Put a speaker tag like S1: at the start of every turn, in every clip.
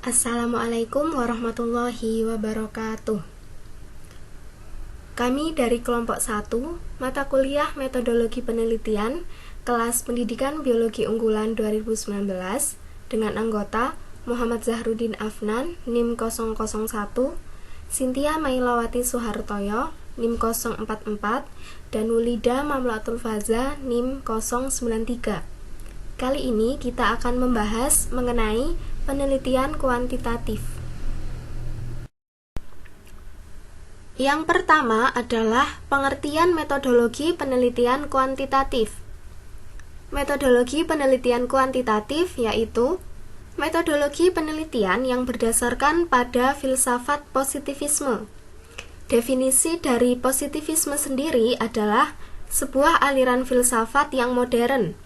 S1: Assalamualaikum warahmatullahi wabarakatuh. Kami dari kelompok 1, mata kuliah metodologi penelitian, kelas pendidikan biologi unggulan 2019, dengan anggota Muhammad Zahruddin Afnan, NIM 001, Cynthia Mailawati Suhartoyo, NIM 044, dan Wulida Mamlatul Faza, NIM 093. Kali ini kita akan membahas mengenai penelitian kuantitatif. Yang pertama adalah pengertian metodologi penelitian kuantitatif. Metodologi penelitian kuantitatif yaitu metodologi penelitian yang berdasarkan pada filsafat positivisme. Definisi dari positivisme sendiri adalah sebuah aliran filsafat yang modern.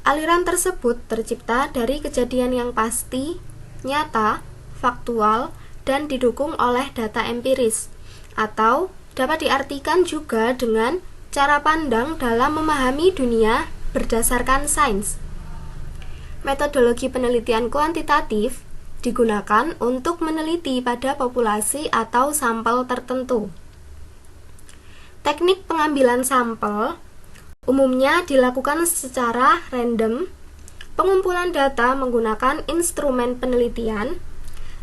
S1: Aliran tersebut tercipta dari kejadian yang pasti, nyata, faktual, dan didukung oleh data empiris, atau dapat diartikan juga dengan cara pandang dalam memahami dunia berdasarkan sains. Metodologi penelitian kuantitatif digunakan untuk meneliti pada populasi atau sampel tertentu. Teknik pengambilan sampel umumnya dilakukan secara random, pengumpulan data menggunakan instrumen penelitian,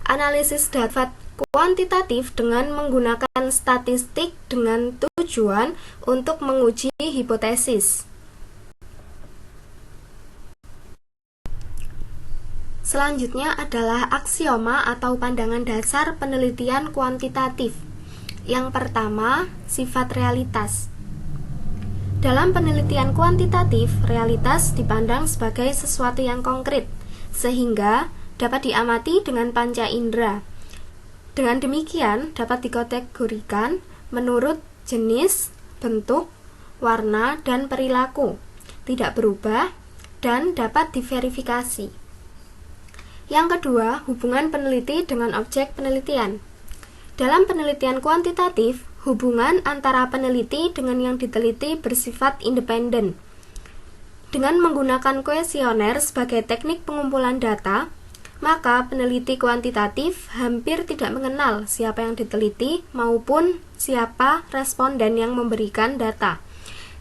S1: analisis data kuantitatif dengan menggunakan statistik dengan tujuan untuk menguji hipotesis. Selanjutnya adalah aksioma atau pandangan dasar penelitian kuantitatif. Yang pertama, sifat realitas. Dalam penelitian kuantitatif, realitas dipandang sebagai sesuatu yang konkret, sehingga dapat diamati dengan panca indera. Dengan demikian, dapat dikategorikan menurut jenis, bentuk, warna, dan perilaku, tidak berubah, dan dapat diverifikasi. Yang kedua, hubungan peneliti dengan objek penelitian. Dalam penelitian kuantitatif, hubungan antara peneliti dengan yang diteliti bersifat independen. Dengan menggunakan kuesioner sebagai teknik pengumpulan data, maka peneliti kuantitatif hampir tidak mengenal siapa yang diteliti maupun siapa responden yang memberikan data.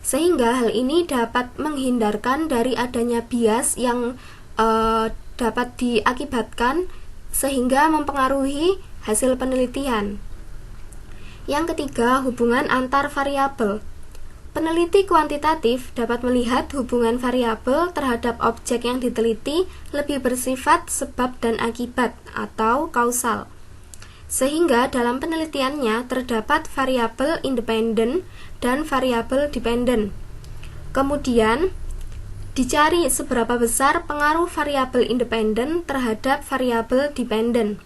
S1: Sehingga hal ini dapat menghindarkan dari adanya bias yang dapat diakibatkan sehingga mempengaruhi hasil penelitian. Yang ketiga, hubungan antar variabel. Peneliti kuantitatif dapat melihat hubungan variabel terhadap objek yang diteliti lebih bersifat sebab dan akibat atau kausal. Sehingga dalam penelitiannya terdapat variabel independen dan variabel dependen. Kemudian, dicari seberapa besar pengaruh variabel independen terhadap variabel dependen.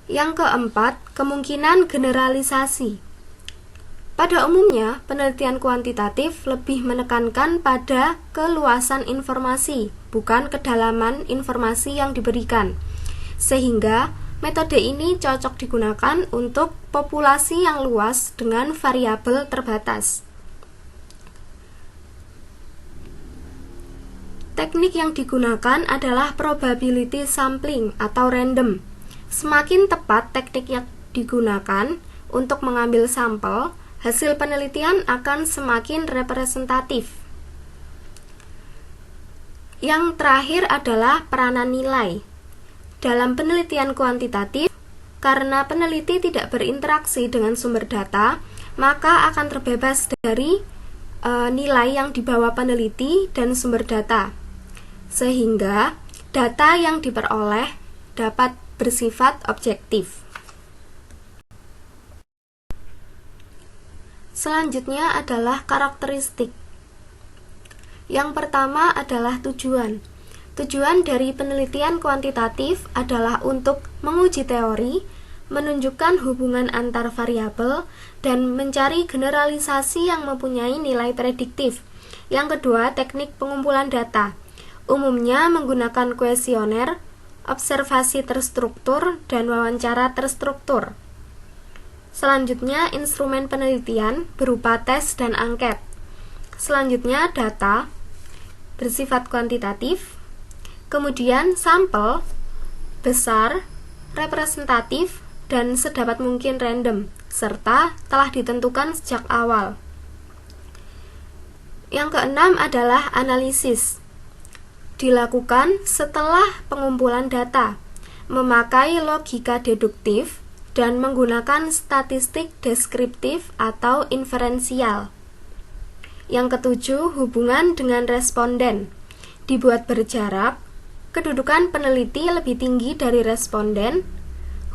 S1: Yang keempat, kemungkinan generalisasi. Pada umumnya, penelitian kuantitatif lebih menekankan pada keluasan informasi, bukan kedalaman informasi yang diberikan. Sehingga, metode ini cocok digunakan untuk populasi yang luas dengan variabel terbatas. Teknik yang digunakan adalah probability sampling atau random. Semakin tepat teknik yang digunakan untuk mengambil sampel, hasil penelitian akan semakin representatif. Yang terakhir adalah peranan nilai. Dalam penelitian kuantitatif, karena peneliti tidak berinteraksi dengan sumber data, maka akan terbebas dari nilai yang dibawa peneliti dan sumber data. Sehingga data yang diperoleh dapat bersifat objektif. Selanjutnya adalah karakteristik. Yang pertama adalah tujuan. Tujuan dari penelitian kuantitatif adalah untuk menguji teori, menunjukkan hubungan antar variabel, dan mencari generalisasi yang mempunyai nilai prediktif. Yang kedua, teknik pengumpulan data. Umumnya menggunakan kuesioner, observasi terstruktur, dan wawancara terstruktur. Selanjutnya, instrumen penelitian berupa tes dan angket. Selanjutnya, data bersifat kuantitatif. Kemudian, sampel besar, representatif, dan sedapat mungkin random, serta telah ditentukan sejak awal. Yang keenam adalah analisis. Dilakukan setelah pengumpulan data, memakai logika deduktif, dan menggunakan statistik deskriptif atau inferensial. Yang ketujuh, hubungan dengan responden. Dibuat berjarak, kedudukan peneliti lebih tinggi dari responden,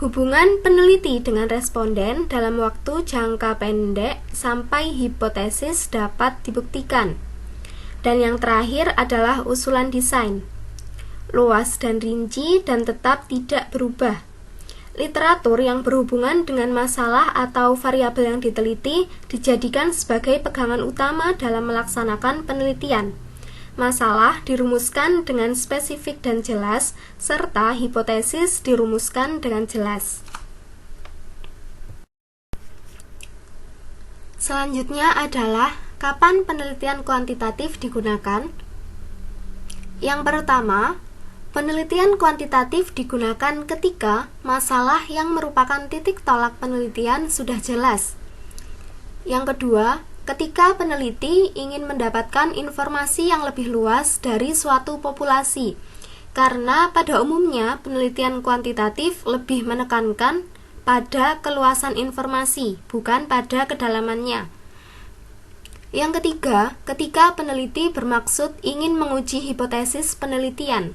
S1: hubungan peneliti dengan responden dalam waktu jangka pendek sampai hipotesis dapat dibuktikan. Dan yang terakhir adalah usulan desain. Luas dan rinci dan tetap tidak berubah. Literatur yang berhubungan dengan masalah atau variabel yang diteliti dijadikan sebagai pegangan utama dalam melaksanakan penelitian. Masalah dirumuskan dengan spesifik dan jelas, serta hipotesis dirumuskan dengan jelas. Selanjutnya adalah kapan penelitian kuantitatif digunakan. Yang pertama, penelitian kuantitatif digunakan ketika masalah yang merupakan titik tolak penelitian sudah jelas. Yang kedua, ketika peneliti ingin mendapatkan informasi yang lebih luas dari suatu populasi, karena pada umumnya penelitian kuantitatif lebih menekankan pada keluasan informasi, bukan pada kedalamannya. Yang ketiga, ketika peneliti bermaksud ingin menguji hipotesis penelitian.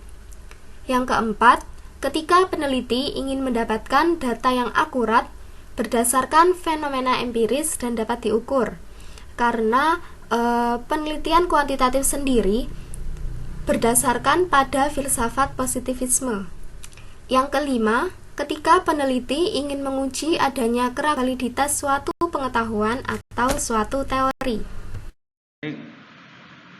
S1: Yang keempat, ketika peneliti ingin mendapatkan data yang akurat berdasarkan fenomena empiris dan dapat diukur, karena penelitian kuantitatif sendiri berdasarkan pada filsafat positivisme. Yang kelima, ketika peneliti ingin menguji adanya validitas suatu pengetahuan atau suatu teori.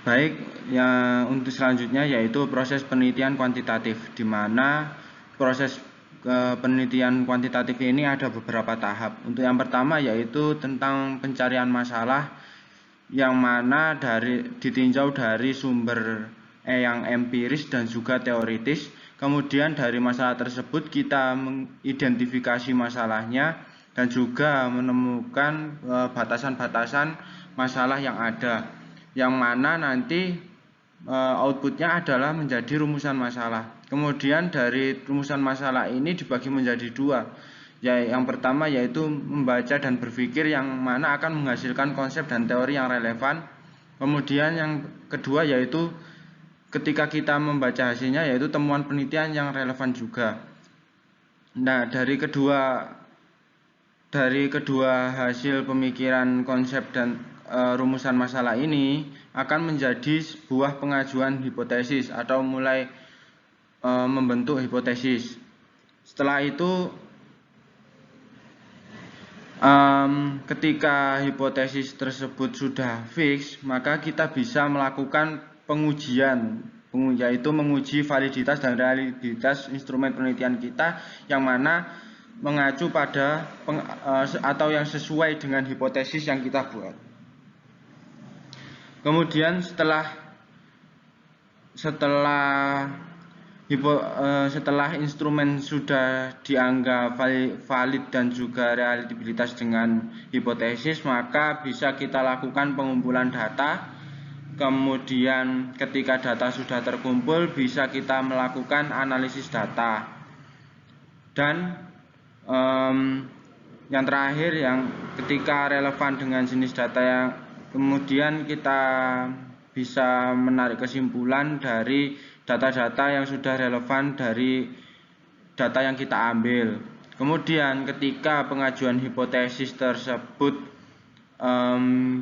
S2: Baik, yang untuk selanjutnya yaitu proses penelitian kuantitatif, di mana proses penelitian kuantitatif ini ada beberapa tahap. Untuk yang pertama yaitu tentang pencarian masalah, yang mana ditinjau dari sumber yang empiris dan juga teoritis. Kemudian dari masalah tersebut kita mengidentifikasi masalahnya dan juga menemukan batasan-batasan masalah yang ada, yang mana nanti outputnya adalah menjadi rumusan masalah. Kemudian dari rumusan masalah ini dibagi menjadi dua. Yang pertama yaitu membaca dan berpikir, yang mana akan menghasilkan konsep dan teori yang relevan. Kemudian yang kedua yaitu ketika kita membaca hasilnya yaitu temuan penelitian yang relevan juga. Nah, dari kedua hasil pemikiran konsep dan rumusan masalah ini akan menjadi sebuah pengajuan hipotesis atau mulai membentuk hipotesis. Setelah itu ketika hipotesis tersebut sudah fix, maka kita bisa melakukan pengujian, yaitu menguji validitas dan realitas instrumen penelitian kita, yang mana mengacu pada atau yang sesuai dengan hipotesis yang kita buat. Kemudian setelah instrumen sudah dianggap valid dan juga realitabilitas dengan hipotesis, maka bisa kita lakukan pengumpulan data. Kemudian ketika data sudah terkumpul, bisa kita melakukan analisis data. Dan yang terakhir, yang ketika relevan dengan jenis data, yang kemudian kita bisa menarik kesimpulan dari data-data yang sudah relevan dari data yang kita ambil. Kemudian ketika pengajuan hipotesis tersebut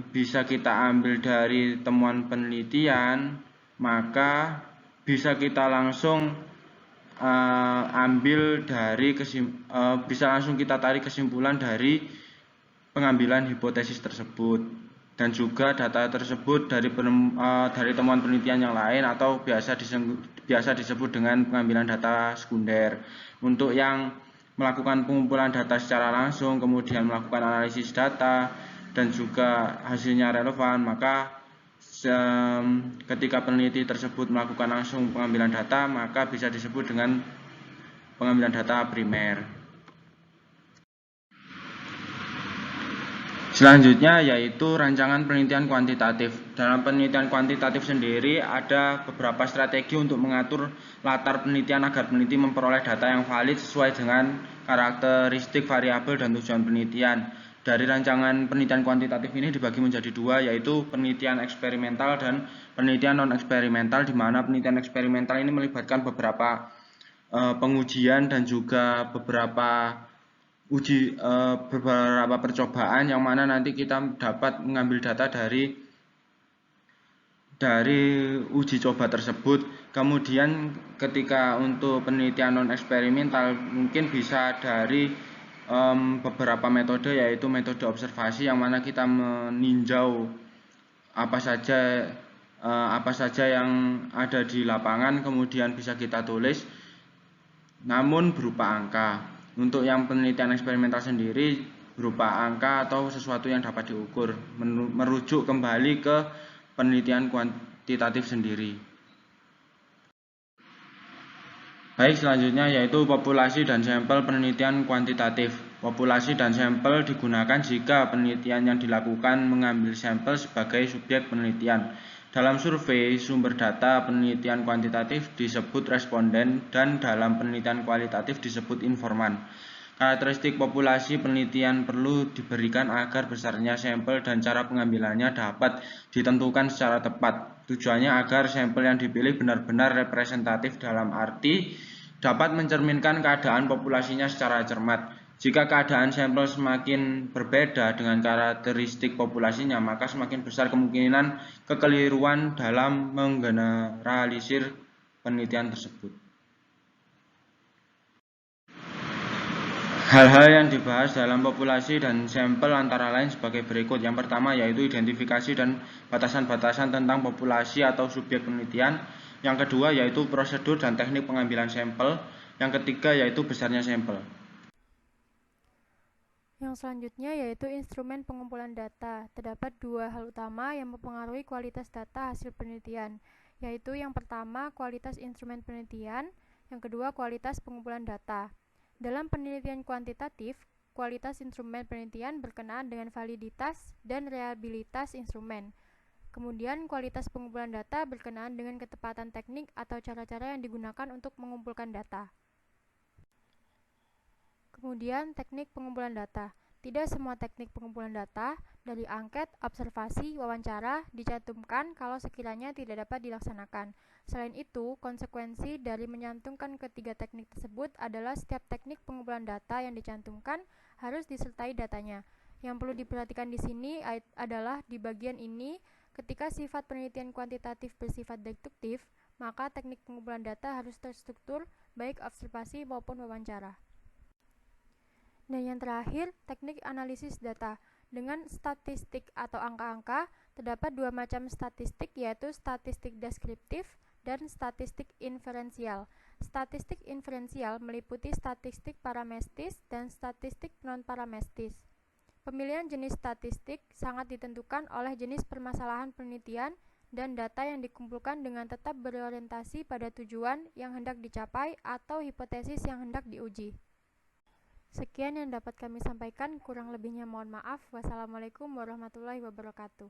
S2: bisa kita ambil dari temuan penelitian, maka bisa kita langsung bisa langsung kita tarik kesimpulan dari pengambilan hipotesis tersebut. Dan juga data tersebut dari temuan penelitian yang lain, atau biasa disebut dengan pengambilan data sekunder. Untuk yang melakukan pengumpulan data secara langsung, kemudian melakukan analisis data dan juga hasilnya relevan, maka ketika peneliti tersebut melakukan langsung pengambilan data, maka bisa disebut dengan pengambilan data primer. Selanjutnya yaitu rancangan penelitian kuantitatif. Dalam penelitian kuantitatif sendiri ada beberapa strategi untuk mengatur latar penelitian agar peneliti memperoleh data yang valid sesuai dengan karakteristik variabel dan tujuan penelitian. Dari rancangan penelitian kuantitatif ini dibagi menjadi dua, yaitu penelitian eksperimental dan penelitian non-eksperimental, di mana penelitian eksperimental ini melibatkan beberapa pengujian dan juga beberapa percobaan yang mana nanti kita dapat mengambil data dari uji coba tersebut. Kemudian ketika untuk penelitian non eksperimental mungkin bisa dari beberapa metode, yaitu metode observasi yang mana kita meninjau apa saja yang ada di lapangan, kemudian bisa kita tulis namun berupa angka. Untuk yang penelitian eksperimental sendiri berupa angka atau sesuatu yang dapat diukur, merujuk kembali ke penelitian kuantitatif sendiri. Baik, selanjutnya yaitu populasi dan sampel penelitian kuantitatif. Populasi dan sampel digunakan jika penelitian yang dilakukan mengambil sampel sebagai subjek penelitian. Dalam survei sumber data penelitian kuantitatif disebut responden dan dalam penelitian kualitatif disebut informan. Karakteristik populasi penelitian perlu diberikan agar besarnya sampel dan cara pengambilannya dapat ditentukan secara tepat. Tujuannya agar sampel yang dipilih benar-benar representatif dalam arti dapat mencerminkan keadaan populasinya secara cermat. Jika keadaan sampel semakin berbeda dengan karakteristik populasinya, maka semakin besar kemungkinan kekeliruan dalam menggeneralisir penelitian tersebut. Hal-hal yang dibahas dalam populasi dan sampel antara lain sebagai berikut. Yang pertama yaitu identifikasi dan batasan-batasan tentang populasi atau subjek penelitian. Yang kedua yaitu prosedur dan teknik pengambilan sampel. Yang ketiga yaitu besarnya sampel.
S3: Yang selanjutnya yaitu instrumen pengumpulan data. Terdapat dua hal utama yang mempengaruhi kualitas data hasil penelitian, yaitu yang pertama kualitas instrumen penelitian, yang kedua kualitas pengumpulan data. Dalam penelitian kuantitatif, kualitas instrumen penelitian berkenaan dengan validitas dan reliabilitas instrumen. Kemudian kualitas pengumpulan data berkenaan dengan ketepatan teknik atau cara-cara yang digunakan untuk mengumpulkan data. Kemudian teknik pengumpulan data. Tidak semua teknik pengumpulan data dari angket, observasi, wawancara dicantumkan kalau sekiranya tidak dapat dilaksanakan. Selain itu, konsekuensi dari menyantumkan ketiga teknik tersebut adalah setiap teknik pengumpulan data yang dicantumkan harus disertai datanya. Yang perlu diperhatikan di sini adalah di bagian ini, ketika sifat penelitian kuantitatif bersifat deduktif, maka teknik pengumpulan data harus terstruktur baik observasi maupun wawancara. Dan yang terakhir, teknik analisis data. Dengan statistik atau angka-angka, terdapat dua macam statistik, yaitu statistik deskriptif dan statistik inferensial. Statistik inferensial meliputi statistik paramestis dan statistik non-paramestis. Pemilihan jenis statistik sangat ditentukan oleh jenis permasalahan penelitian dan data yang dikumpulkan dengan tetap berorientasi pada tujuan yang hendak dicapai atau hipotesis yang hendak diuji. Sekian yang dapat kami sampaikan, kurang lebihnya mohon maaf. Wassalamualaikum warahmatullahi wabarakatuh.